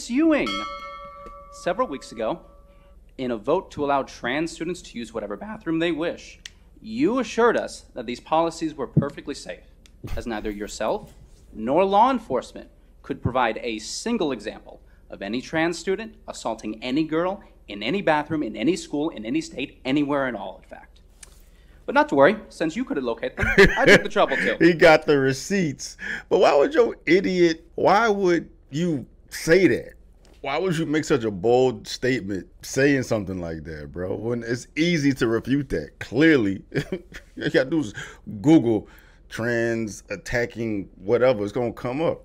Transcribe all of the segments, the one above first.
pursuing. Several weeks ago, in a vote to allow trans students to use whatever bathroom they wish, you assured us that these policies were perfectly safe, as neither yourself nor law enforcement could provide a single example of any trans student assaulting any girl in any bathroom, in any school, in any state, anywhere at all, in fact. But not to worry, since you couldn't locate them, I took the trouble too. He got the receipts. But why would why would you say that? Why would you make such a bold statement saying something like that, bro? When it's easy to refute that. Clearly, you gotta do is Google trans attacking whatever, it's gonna come up.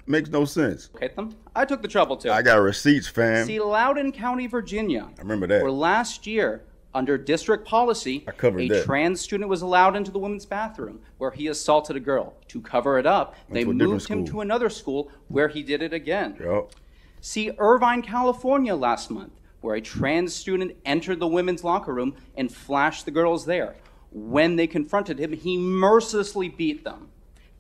Makes no sense. Locate them? I took the trouble too. I got receipts, fam. See, Loudoun County, Virginia. I remember that. Where last year, under district policy, a trans student was allowed into the women's bathroom where he assaulted a girl. To cover it up, they moved him to another school where he did it again. Yep. See, Irvine, California last month, where a trans student entered the women's locker room and flashed the girls there. When they confronted him, he mercilessly beat them.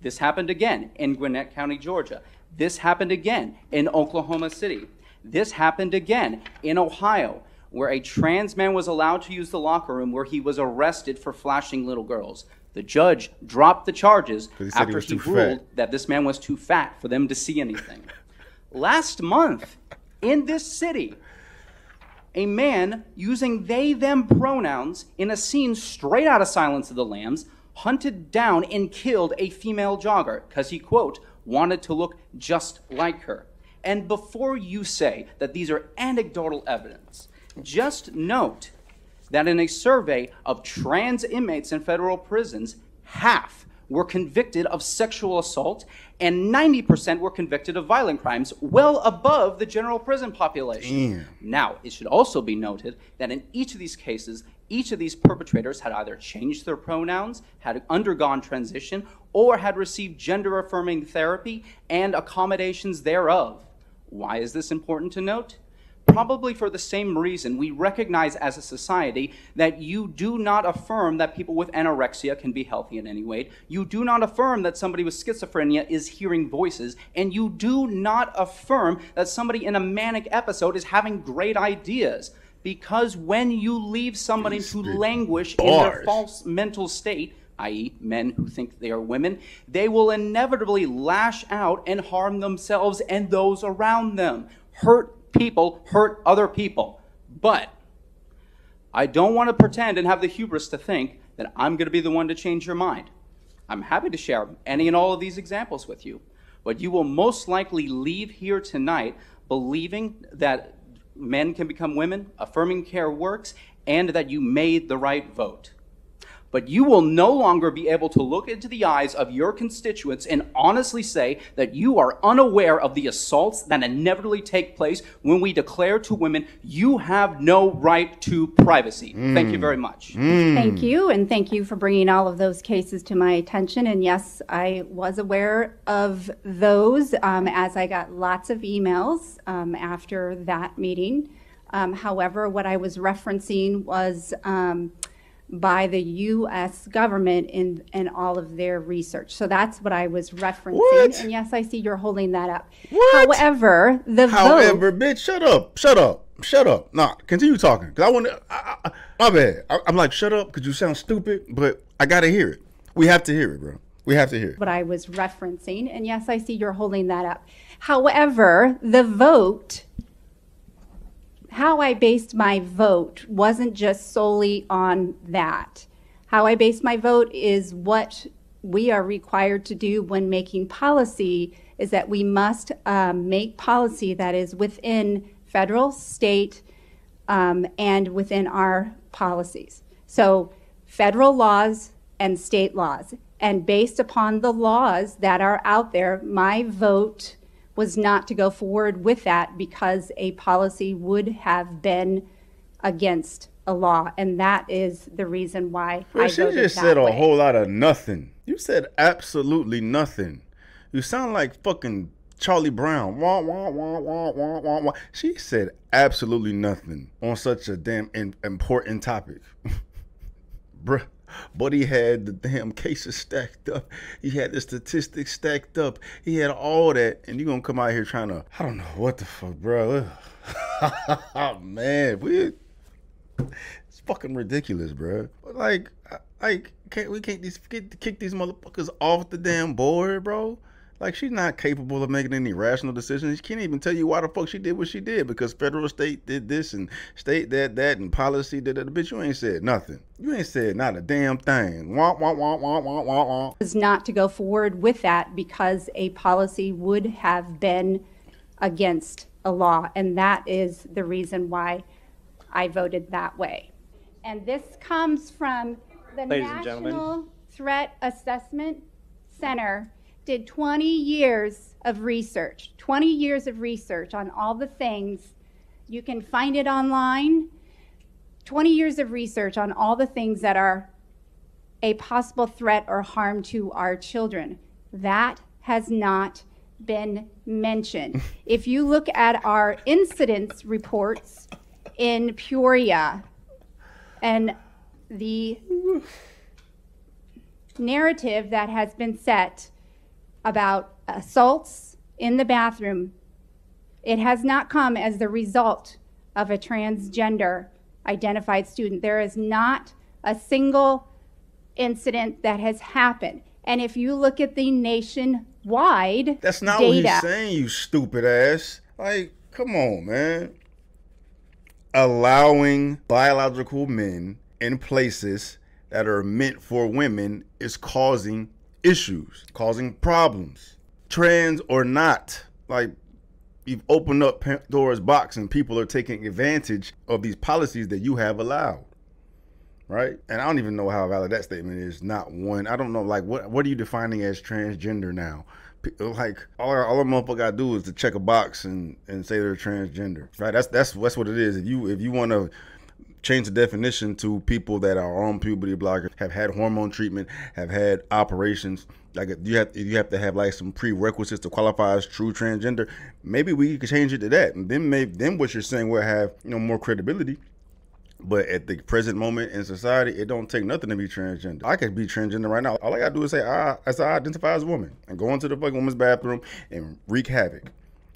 This happened again in Gwinnett County, Georgia. This happened again in Oklahoma City. This happened again in Ohio, where a trans man was allowed to use the locker room where he was arrested for flashing little girls. The judge dropped the charges after he ruled that this man was too fat for them to see anything. Last month, in this city, a man using they-them pronouns in a scene straight out of Silence of the Lambs hunted down and killed a female jogger because he, quote, wanted to look just like her. And before you say that these are anecdotal evidence, just note that in a survey of trans inmates in federal prisons, half were convicted of sexual assault and 90% were convicted of violent crimes, well above the general prison population. Damn. Now, it should also be noted that in each of these cases, each of these perpetrators had either changed their pronouns, had undergone transition, or had received gender-affirming therapy and accommodations thereof. Why is this important to note? Probably for the same reason we recognize as a society that you do not affirm that people with anorexia can be healthy in any way. You do not affirm that somebody with schizophrenia is hearing voices. And you do not affirm that somebody in a manic episode is having great ideas. Because when you leave somebody to languish in their false mental state, i.e. men who think they are women, they will inevitably lash out and harm themselves and those around them. Hurt people hurt other people. But I don't want to pretend and have the hubris to think that I'm going to be the one to change your mind. I'm happy to share any and all of these examples with you, but you will most likely leave here tonight believing that men can become women, affirming care works, and that you made the right vote. But you will no longer be able to look into the eyes of your constituents and honestly say that you are unaware of the assaults that inevitably take place when we declare to women, you have no right to privacy. Thank you very much. Thank you, and thank you for bringing all of those cases to my attention. And yes, I was aware of those as I got lots of emails after that meeting. However, what I was referencing was by the U.S. government in all of their research. So that's what I was referencing. What? And yes, I see you're holding that up. What? However, However, bitch, shut up. Nah, continue talking. Because I want to, my bad. I'm like, shut up because you sound stupid, but I got to hear it. We have to hear it, bro. We have to hear it. What I was referencing. And yes, I see you're holding that up. However, the vote, how I based my vote wasn't just solely on that. How I based my vote is what we are required to do when making policy is that we must make policy that is within federal, state, and within our policies. So federal laws and state laws. And based upon the laws that are out there, my vote was not to go forward with that because a policy would have been against a law. And that is the reason why I voted that way. She just said a whole lot of nothing. You said absolutely nothing. You sound like fucking Charlie Brown. Wah, wah, wah, wah, wah, wah, wah. She said absolutely nothing on such a damn important topic. Bruh. Buddy had the damn cases stacked up. He had the statistics stacked up. He had all that, and you gonna come out here trying to, I don't know what the fuck, bro. Man, it's fucking ridiculous, bro. Like, we can't kick these motherfuckers off the damn board, bro. Like, she's not capable of making any rational decisions. She can't even tell you why the fuck she did what she did, because federal state did this and state that, and policy did that. Bitch, you ain't said nothing. You ain't said not a damn thing. Wah, wah, wah, wah, wah, wah, wah. Was not to go forward with that because a policy would have been against a law, and that is the reason why I voted that way. And this comes from the National Threat Assessment Center. Did 20 years of research, 20 years of research on all the things. You can find it online. 20 years of research on all the things that are a possible threat or harm to our children. That has not been mentioned. If you look at our incidence reports in Peoria and the narrative that has been set about assaults in the bathroom, it has not come as the result of a transgender identified student. There is not a single incident that has happened. And if you look at the nationwide that's not data, what he's saying, you stupid ass. Like, come on, man. Allowing biological men in places that are meant for women is causing issues, causing problems. Trans or not, like, you've opened up Pandora's box and people are taking advantage of these policies that you have allowed, right? And I don't even know how valid that statement is. Not one. I don't know, like, what are you defining as transgender now? Like, all a motherfucker gotta do is to check a box and say they're transgender, right? That's what it is. If you want to change the definition to people that are on puberty blockers, have had hormone treatment, have had operations, like, you have to have like some prerequisites to qualify as true transgender. Maybe we could change it to that, and then what you're saying will have, you know, more credibility. But at the present moment in society, it don't take nothing to be transgender. I could be transgender right now. All I gotta do is say I identify as a woman and go into the fucking woman's bathroom and wreak havoc,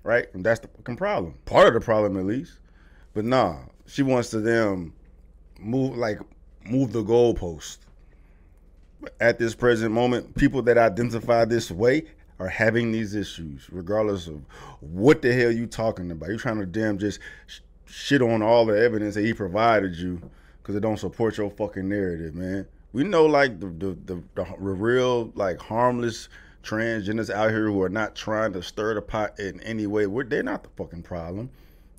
right? And that's the fucking problem. Part of the problem, at least. But nah, she wants to move the goalpost. At this present moment, people that identify this way are having these issues, regardless of what the hell you talking about. You're trying to damn just shit on all the evidence that he provided you because it don't support your fucking narrative, man. We know, like, the real, like, harmless transgenders out here who are not trying to stir the pot in any way. They're not the fucking problem.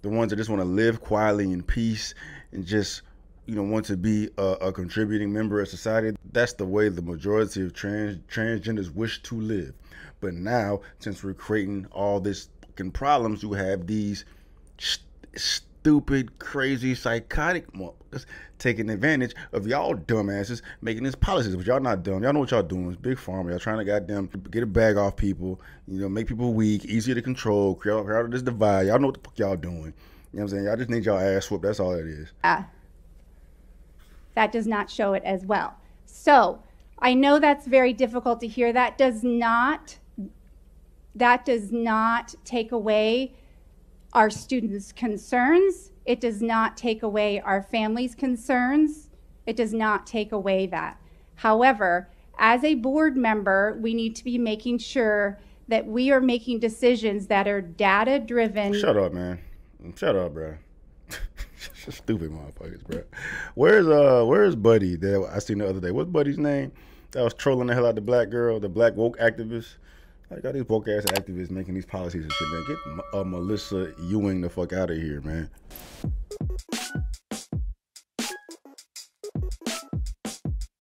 The ones that just want to live quietly in peace and just, you know, want to be a contributing member of society. That's the way the majority of transgenders wish to live. But now, since we're creating all this fucking problems, you have these stupid, crazy, psychotic motherfuckers taking advantage of y'all dumbasses making these policies. But y'all not dumb. Y'all know what y'all doing. It's big pharma. Y'all trying to goddamn get a bag off people, you know, make people weak, easier to control, create out this divide. Y'all know what the fuck y'all doing. You know what I'm saying? Y'all just need y'all ass whooped. That's all it is. That does not show it as well. So I know that's very difficult to hear. That does not take away our students' concerns. It does not take away our families' concerns. It does not take away that. However, as a board member, we need to be making sure that we are making decisions that are data-driven. Shut up, man. Shut up, bro. Stupid motherfuckers, bro. Where's Buddy that I seen the other day? What's Buddy's name? That was trolling the hell out the black girl, the black woke activist. I got these woke ass activists making these policies and shit, man. Get Melissa Ewing the fuck out of here, man.